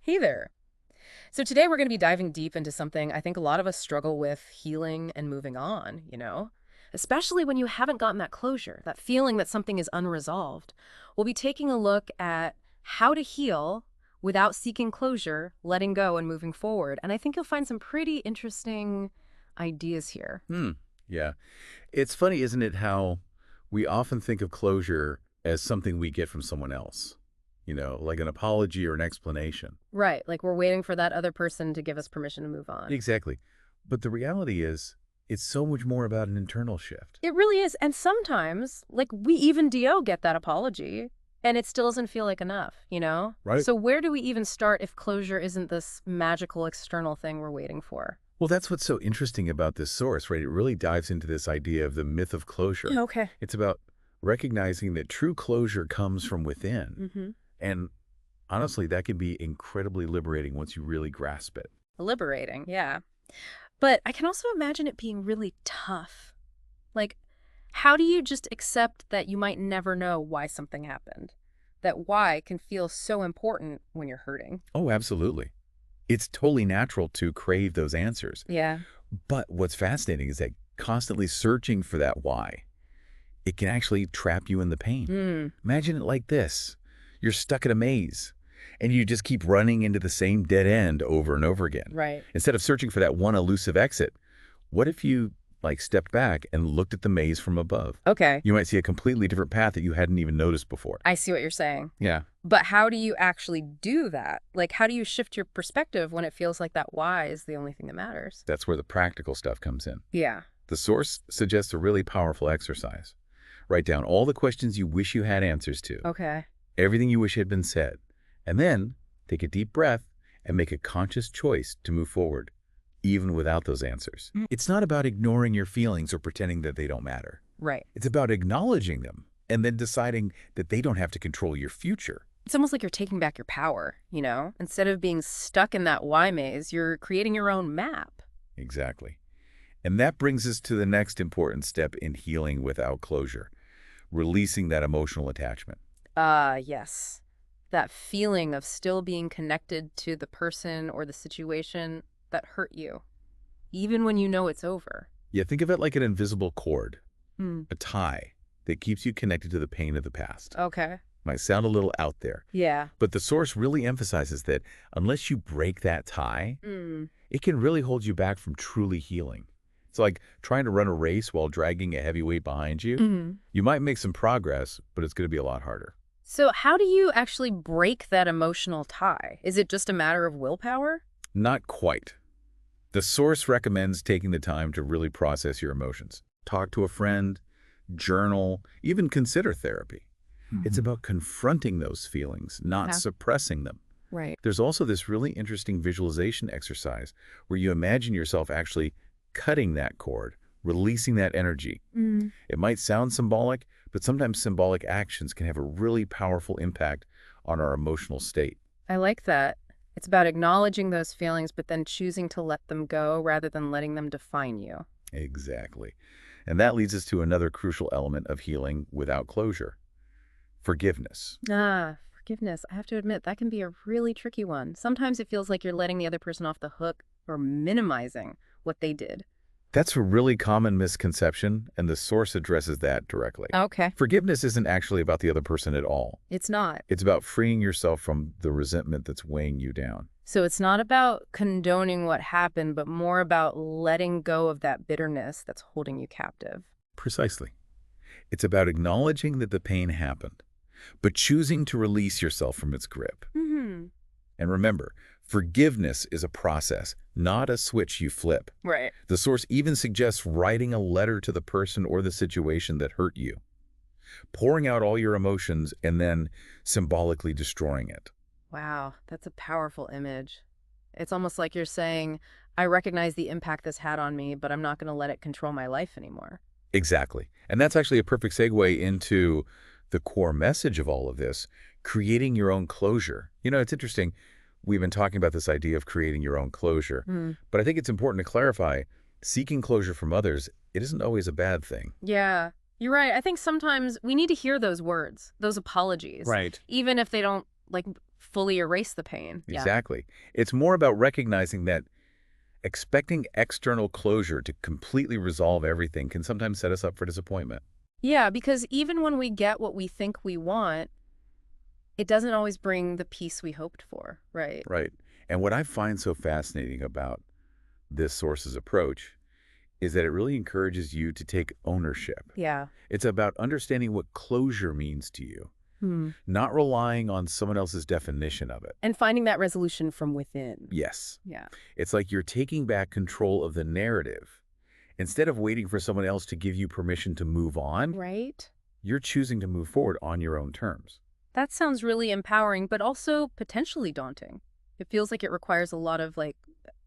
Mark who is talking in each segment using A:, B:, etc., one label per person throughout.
A: Hey there. So today we're going to be diving deep into something I think a lot of us struggle with healing and moving on. Especially when you haven't gotten that closure, that feeling that something is unresolved. We'll be taking a look at how to heal without seeking closure, letting go, and moving forward. And I think you'll find some pretty interesting ideas here.
B: Hmm. Yeah. It's funny, isn't it, how we often think of closure as something we get from someone else, like an apology or an explanation.
A: Right, like we're waiting for that other person to give us permission to move on.
B: Exactly. But the reality is, it's so much more about an internal shift.
A: It really is. And sometimes, like, we even DO get that apology, and it still doesn't feel like enough?
B: Right.
A: So where do we even start if closure isn't this magical external thing we're waiting for?
B: Well, that's what's so interesting about this source, right? It really dives into this idea of the myth of closure.
A: Okay.
B: It's about recognizing that true closure comes from within.
A: Mm-hmm.
B: And honestly, that can be incredibly liberating once you really grasp it.
A: Liberating, yeah. But I can also imagine it being really tough. Like, how do you just accept that you might never know why something happened? That why can feel so important when you're hurting.
B: Oh, absolutely. It's totally natural to crave those answers.
A: Yeah.
B: But what's fascinating is that constantly searching for that why, it can actually trap you in the pain. Imagine it like this. You're stuck in a maze, and you just keep running into the same dead end over and over again.
A: Right.
B: Instead of searching for that one elusive exit, what if you stepped back and looked at the maze from above?
A: Okay.
B: You might see a completely different path that you hadn't even noticed before.
A: I see what you're saying.
B: Yeah.
A: But how do you actually do that? Like, how do you shift your perspective when it feels like that why is the only thing that matters?
B: That's where the practical stuff comes in.
A: Yeah.
B: The source suggests a really powerful exercise. Write down all the questions you wish you had answers to,
A: Okay.
B: everything you wish had been said, and then take a deep breath and make a conscious choice to move forward, even without those answers. It's not about ignoring your feelings or pretending that they don't matter.
A: Right.
B: It's about acknowledging them and then deciding that they don't have to control your future.
A: It's almost like you're taking back your power? Instead of being stuck in that why maze, you're creating your own map.
B: Exactly. And that brings us to the next important step in healing without closure, releasing that emotional attachment.
A: Yes. That feeling of still being connected to the person or the situation that hurt you, even when you know it's over.
B: Yeah, think of it like an invisible cord,
A: Hmm.
B: a tie that keeps you connected to the pain of the past.
A: Okay.
B: Might sound a little out there,
A: Yeah.
B: but the source really emphasizes that unless you break that tie,
A: Mm.
B: it can really hold you back from truly healing. It's like trying to run a race while dragging a heavy weight behind you.
A: Hmm.
B: You might make some progress, but it's going to be a lot harder.
A: So how do you actually break that emotional tie? Is it just a matter of willpower?
B: Not quite. The source recommends taking the time to really process your emotions. Talk to a friend, journal, even consider therapy. It's about confronting those feelings, not
A: Yeah.
B: suppressing them.
A: Right.
B: There's also this really interesting visualization exercise where you imagine yourself actually cutting that cord, releasing that energy.
A: Mm.
B: It might sound symbolic, but sometimes symbolic actions can have a really powerful impact on our emotional state.
A: I like that. It's about acknowledging those feelings, but then choosing to let them go rather than letting them define you.
B: Exactly. And that leads us to another crucial element of healing without closure: forgiveness.
A: Forgiveness. I have to admit, that can be a really tricky one. Sometimes it feels like you're letting the other person off the hook or minimizing what they did.
B: That's a really common misconception, and the source addresses that directly.
A: Okay.
B: Forgiveness isn't actually about the other person at all.
A: It's not.
B: It's about freeing yourself from the resentment that's weighing you down.
A: So it's not about condoning what happened, but more about letting go of that bitterness that's holding you captive.
B: Precisely. It's about acknowledging that the pain happened, but choosing to release yourself from its grip.
A: Mm-hmm.
B: And remember, forgiveness is a process, not a switch you flip.
A: Right.
B: The source even suggests writing a letter to the person or the situation that hurt you, pouring out all your emotions and then symbolically destroying it.
A: Wow, that's a powerful image. It's almost like you're saying, I recognize the impact this had on me, but I'm not going to let it control my life anymore.
B: Exactly. And that's actually a perfect segue into the core message of all of this: creating your own closure. It's interesting. We've been talking about this idea of creating your own closure, but I think it's important to clarify, seeking closure from others, it isn't always a bad thing.
A: Yeah, you're right. I think sometimes we need to hear those words, those apologies.
B: Right.
A: Even if they don't, fully erase the pain. Yeah.
B: Exactly. It's more about recognizing that expecting external closure to completely resolve everything can sometimes set us up for disappointment.
A: Yeah, because even when we get what we think we want, it doesn't always bring the peace we hoped for, right?
B: Right. And what I find so fascinating about this source's approach is that it really encourages you to take ownership.
A: Yeah.
B: It's about understanding what closure means to you,
A: Hmm.
B: not relying on someone else's definition of it.
A: And finding that resolution from within.
B: Yes.
A: Yeah.
B: It's like you're taking back control of the narrative. Instead of waiting for someone else to give you permission to move on,
A: Right?
B: you're choosing to move forward on your own terms.
A: That sounds really empowering, but also potentially daunting. It feels like it requires a lot of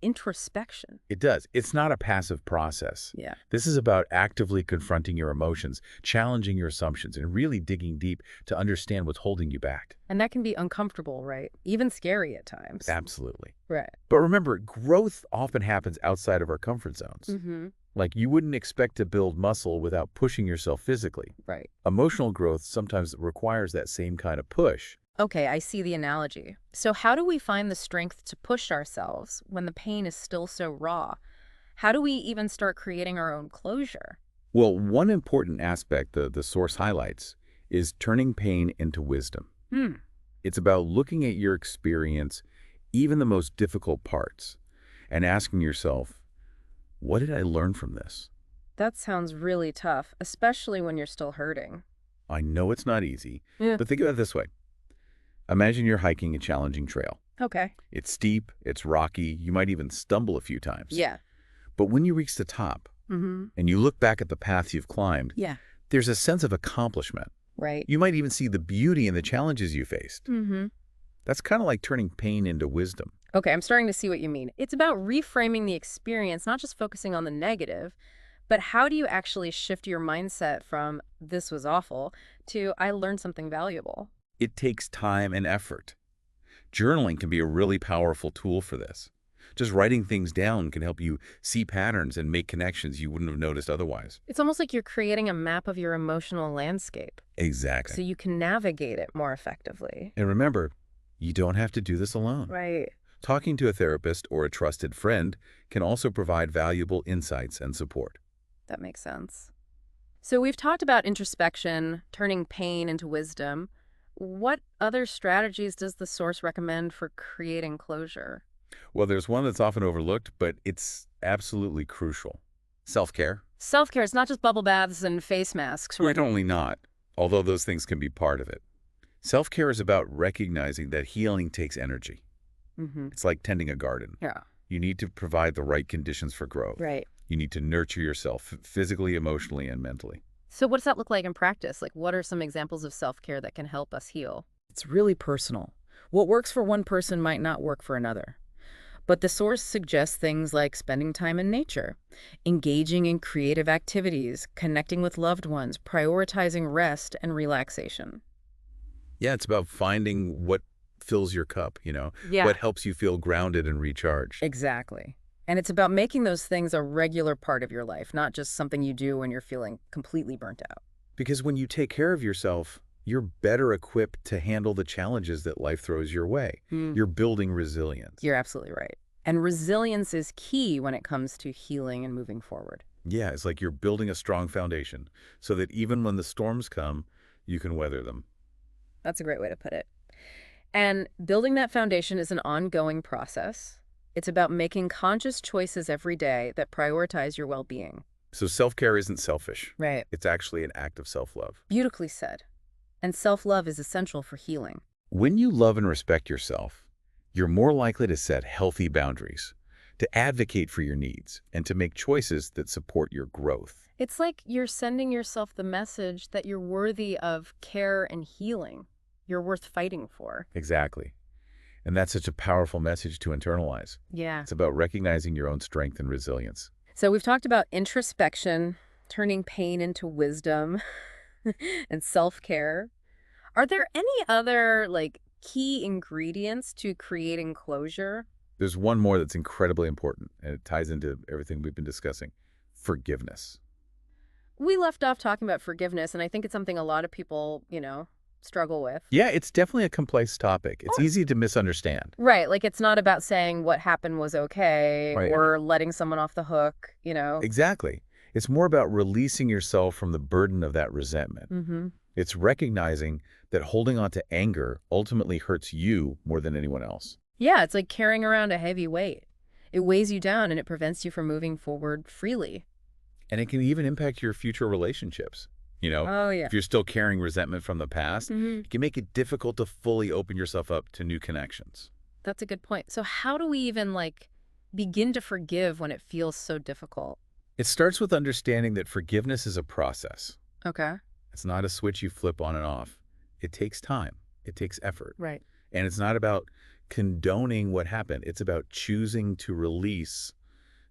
A: introspection.
B: It does. It's not a passive process.
A: Yeah.
B: This is about actively confronting your emotions, challenging your assumptions, and really digging deep to understand what's holding you back.
A: And that can be uncomfortable, right? Even scary at times.
B: Absolutely.
A: Right.
B: But remember, growth often happens outside of our comfort zones.
A: Mm-hmm.
B: Like you wouldn't expect to build muscle without pushing yourself physically.
A: Right.
B: Emotional growth sometimes requires that same kind of push.
A: Okay, I see the analogy. So how do we find the strength to push ourselves when the pain is still so raw? How do we even start creating our own closure?
B: Well, one important aspect the source highlights is turning pain into wisdom.
A: Hmm.
B: It's about looking at your experience, even the most difficult parts, and asking yourself, what did I learn from this?
A: That sounds really tough, especially when you're still hurting.
B: I know it's not easy,
A: Yeah.
B: but think about it this way. Imagine you're hiking a challenging trail.
A: Okay.
B: It's steep, it's rocky, you might even stumble a few times.
A: Yeah.
B: But when you reach the top
A: Mm-hmm.
B: and you look back at the path you've climbed,
A: Yeah.
B: there's a sense of accomplishment.
A: Right.
B: You might even see the beauty in the challenges you faced.
A: Mm-hmm.
B: That's kind of like turning pain into wisdom.
A: Okay, I'm starting to see what you mean. It's about reframing the experience, not just focusing on the negative, but how do you actually shift your mindset from this was awful to I learned something valuable?
B: It takes time and effort. Journaling can be a really powerful tool for this. Just writing things down can help you see patterns and make connections you wouldn't have noticed otherwise.
A: It's almost like you're creating a map of your emotional landscape so
B: Exactly.
A: you can navigate it more effectively.
B: And remember, you don't have to do this alone.
A: Right.
B: Talking to a therapist or a trusted friend can also provide valuable insights and support.
A: That makes sense. So we've talked about introspection, turning pain into wisdom. What other strategies does the source recommend for creating closure?
B: Well, there's one that's often overlooked, but it's absolutely crucial. Self-care.
A: Self-care is not just bubble baths and face masks, right?
B: Only not, although those things can be part of it. Self-care is about recognizing that healing takes energy.
A: Mm-hmm.
B: It's like tending a garden.
A: Yeah.
B: You need to provide the right conditions for growth.
A: Right.
B: You need to nurture yourself physically, emotionally, and mentally.
A: So what does that look like in practice? What are some examples of self-care that can help us heal?
C: It's really personal. What works for one person might not work for another. But the source suggests things like spending time in nature, engaging in creative activities, connecting with loved ones, prioritizing rest and relaxation.
B: Yeah, it's about finding what fills your cup,
A: Yeah.
B: what helps you feel grounded and recharged.
C: Exactly. And it's about making those things a regular part of your life, not just something you do when you're feeling completely burnt out.
B: Because when you take care of yourself, you're better equipped to handle the challenges that life throws your way. You're building resilience.
C: You're absolutely right. And resilience is key when it comes to healing and moving forward.
B: Yeah, it's like you're building a strong foundation so that even when the storms come, you can weather them.
C: That's a great way to put it. And building that foundation is an ongoing process. It's about making conscious choices every day that prioritize your well-being.
B: So self-care isn't selfish.
C: Right.
B: It's actually an act of self-love.
C: Beautifully said. And self-love is essential for healing.
B: When you love and respect yourself, you're more likely to set healthy boundaries, to advocate for your needs, and to make choices that support your growth.
A: It's like you're sending yourself the message that you're worthy of care and healing. You're worth fighting for.
B: Exactly. And that's such a powerful message to internalize.
A: Yeah.
B: It's about recognizing your own strength and resilience.
A: So we've talked about introspection, turning pain into wisdom, and self-care. Are there any other, key ingredients to creating closure?
B: There's one more that's incredibly important, and it ties into everything we've been discussing. Forgiveness.
A: We left off talking about forgiveness, and I think it's something a lot of people, struggle with.
B: Yeah, it's definitely a complex topic. It's
A: Or
B: easy to misunderstand.
A: right, like it's not about saying what happened was okay
B: Right.
A: or letting someone off the hook, you know?
B: Exactly. It's more about releasing yourself from the burden of that resentment.
A: Mm-hmm.
B: It's recognizing that holding on to anger ultimately hurts you more than anyone else.
A: Yeah, it's like carrying around a heavy weight. It weighs you down and it prevents you from moving forward freely.
B: And it can even impact your future relationships.
A: Oh, yeah.
B: If you're still carrying resentment from the past,
A: Mm-hmm.
B: it can make it difficult to fully open yourself up to new connections.
A: That's a good point. So how do we even like begin to forgive when it feels so difficult?
B: It starts with understanding that forgiveness is a process.
A: Okay.
B: It's not a switch you flip on and off. It takes time. It takes effort.
A: Right.
B: And it's not about condoning what happened. It's about choosing to release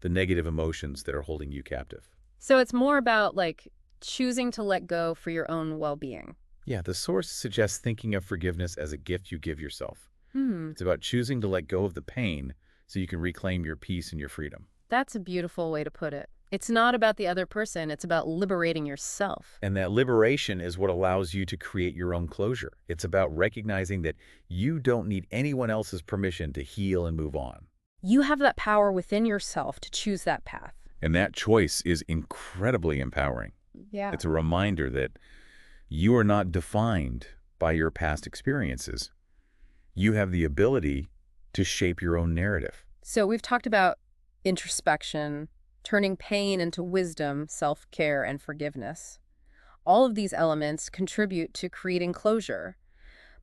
B: the negative emotions that are holding you captive.
A: So it's more about like choosing to let go for your own well-being.
B: Yeah, the source suggests thinking of forgiveness as a gift you give yourself. It's about choosing to let go of the pain so you can reclaim your peace and your freedom.
A: That's a beautiful way to put it. It's not about the other person, it's about liberating yourself.
B: And that liberation is what allows you to create your own closure. It's about recognizing that you don't need anyone else's permission to heal and move on.
A: You have that power within yourself to choose that path.
B: And that choice is incredibly empowering.
A: Yeah.
B: It's a reminder that you are not defined by your past experiences. You have the ability to shape your own narrative.
A: So we've talked about introspection, turning pain into wisdom, self-care, and forgiveness. All of these elements contribute to creating closure.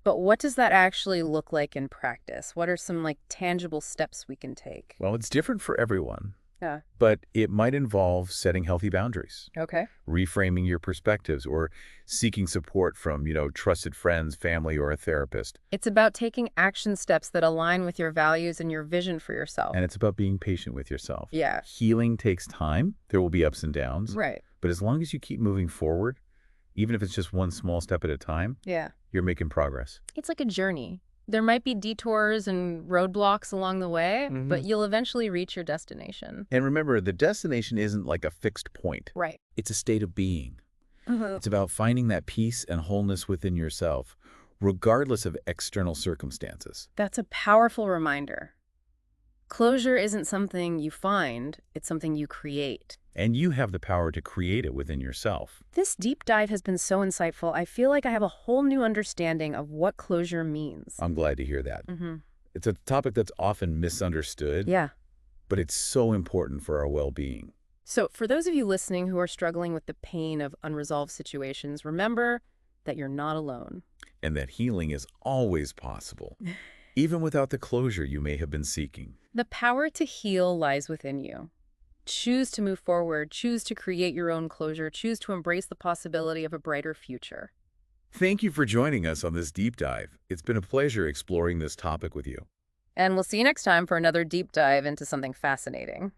A: But what does that actually look like in practice? What are some like tangible steps we can take?
B: Well, it's different for everyone,
A: Yeah.
B: but it might involve setting healthy boundaries,
A: Okay.
B: reframing your perspectives, or seeking support from, trusted friends, family, or a therapist.
A: It's about taking action steps that align with your values and your vision for yourself.
B: And it's about being patient with yourself.
A: Yeah.
B: Healing takes time. There will be ups and downs.
A: Right.
B: But as long as you keep moving forward, even if it's just one small step at a time,
A: Yeah.
B: you're making progress.
A: It's like a journey. There might be detours and roadblocks along the way, but you'll eventually reach your destination.
B: And remember, the destination isn't like a fixed point.
A: Right.
B: It's a state of being. It's about finding that peace and wholeness within yourself, regardless of external circumstances.
A: That's a powerful reminder. Closure isn't something you find, it's something you create.
B: And you have the power to create it within yourself.
A: This deep dive has been so insightful. I feel like I have a whole new understanding of what closure means.
B: I'm glad to hear that.
A: Mm-hmm.
B: It's a topic that's often misunderstood,
A: Yeah.
B: but it's so important for our well-being.
A: So for those of you listening who are struggling with the pain of unresolved situations, remember that you're not alone.
B: And that healing is always possible, even without the closure you may have been seeking.
A: The power to heal lies within you. Choose to move forward, choose to create your own closure, choose to embrace the possibility of a brighter future.
B: Thank you for joining us on this deep dive. It's been a pleasure exploring this topic with you.
A: And we'll see you next time for another deep dive into something fascinating.